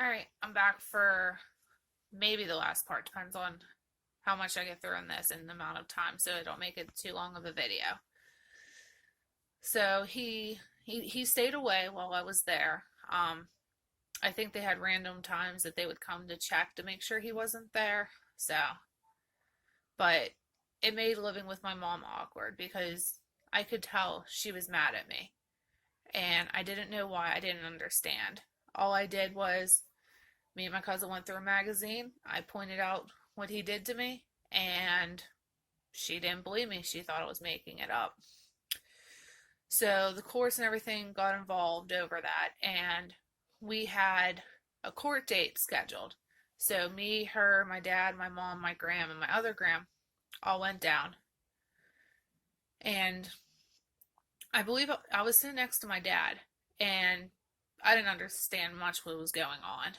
All right, I'm back for maybe the last part. Depends on how much I get through in this and the amount of time, so I don't make it too long of a video. So he stayed away while I was there. I think they had random times that they would come to check to make sure he wasn't there. So, but it made living with my mom awkward because I could tell she was mad at me, and I didn't know why. I didn't understand. All I did was me and my cousin went through a magazine. I pointed out what he did to me, and she didn't believe me. She thought I was making it up. So the courts and everything got involved over that, and we had a court date scheduled. So me, her, my dad, my mom, my gram, and my other gram all went down. And I believe I was sitting next to my dad, and I didn't understand much what was going on.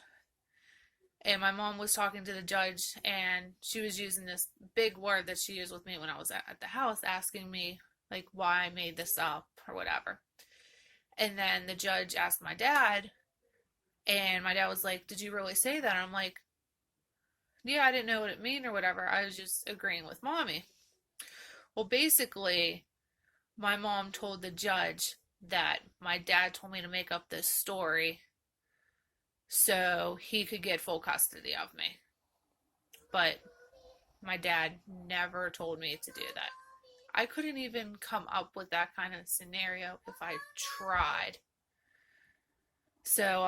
And my mom was talking to the judge, and she was using this big word that she used with me when I was at the house, asking me like why I made this up or whatever. And then the judge asked my dad, and my dad was like, "Did you really say that?" And I'm like, "Yeah, I didn't know what it meant or whatever. I was just agreeing with mommy." Well, basically, my mom told the judge that my dad told me to make up this story so he could get full custody of me. But my dad never told me to do that. I couldn't even come up with that kind of scenario if I tried. So,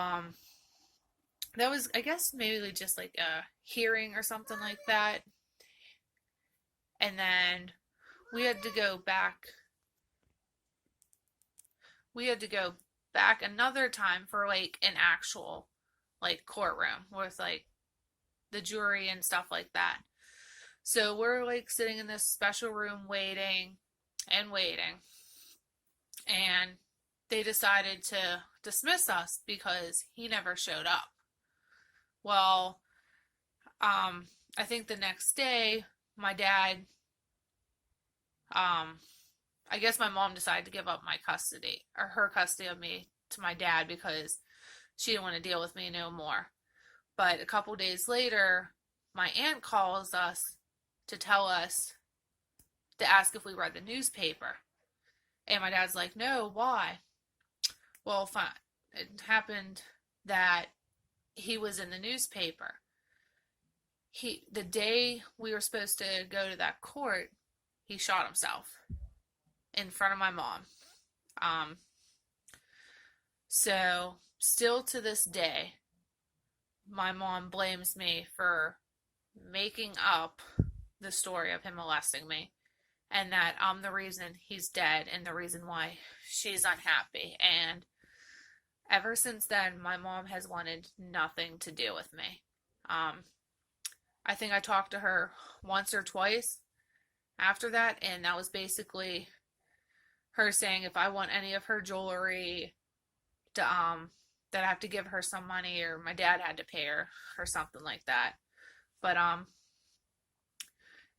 that was, I guess, maybe just like a hearing or something like that. And then we had to go back. We had to go back another time for like an actual like courtroom with like the jury and stuff like that. So we're like sitting in this special room waiting and waiting. And they decided to dismiss us because he never showed up. Well, I think the next day, my dad, um, I guess my mom decided to give up my custody or her custody of me to my dad because she didn't want to deal with me no more. But a couple days later, my aunt calls us to tell us to ask if we read the newspaper. And my dad's like, "No, why?" Well, fine. It happened that he was in the newspaper. The day we were supposed to go to that court, he shot himself in front of my mom. Um, so still to this day, my mom blames me for making up the story of him molesting me, and that I'm the reason he's dead and the reason why she's unhappy. And ever since then, my mom has wanted nothing to do with me. I think I talked to her once or twice after that, and that was basically her saying if I want any of her jewelry, to that I have to give her some money, or my dad had to pay her or something like that. But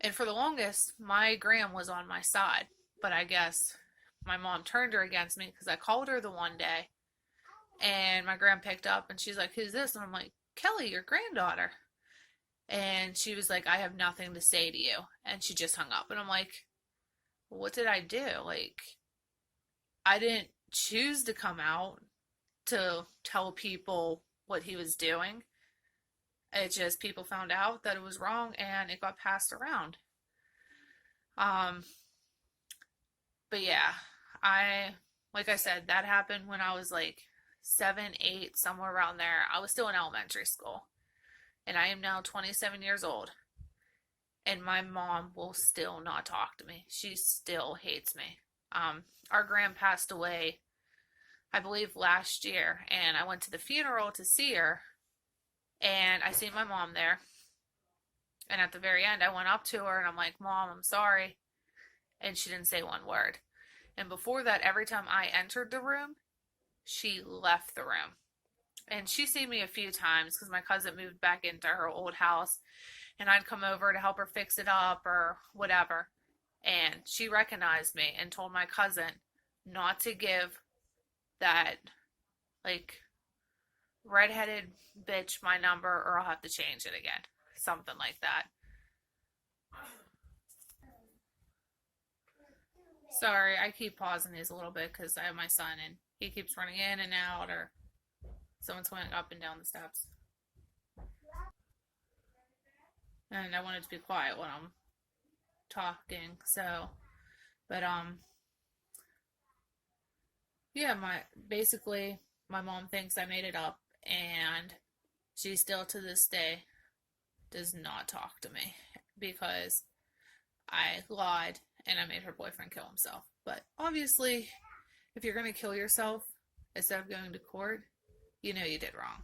and for the longest, my gram was on my side, but I guess my mom turned her against me because I called her the one day, and my gram picked up, and she's like, "Who's this?" And I'm like, "Kelly, your granddaughter." And she was like, "I have nothing to say to you," and she just hung up. And I'm like, "What did I do? Like, I didn't choose to come out to tell people what he was doing. It just people found out that it was wrong and it got passed around." Um, but yeah, I like I said, that happened when I was like 7, 8, somewhere around there. I was still in elementary school, and I am now 27 years old. And my mom will still not talk to me. She still hates me. Our grand passed away, I believe, last year, and I went to the funeral to see her, and I seen my mom there. And at the very end, I went up to her and I'm like, "Mom, I'm sorry." And she didn't say one word. And before that, every time I entered the room, she left the room. And she's seen me a few times because my cousin moved back into her old house, and I'd come over to help her fix it up or whatever. And she recognized me and told my cousin not to give that, like, redheaded bitch my number or I'll have to change it again. Something like that. Sorry, I keep pausing these a little bit because I have my son and he keeps running in and out, or someone's going up and down the steps. And I wanted to be quiet when I'm talking, so, but, yeah, basically, my mom thinks I made it up, and she still to this day does not talk to me because I lied and I made her boyfriend kill himself. But obviously, if you're going to kill yourself instead of going to court, you know you did wrong.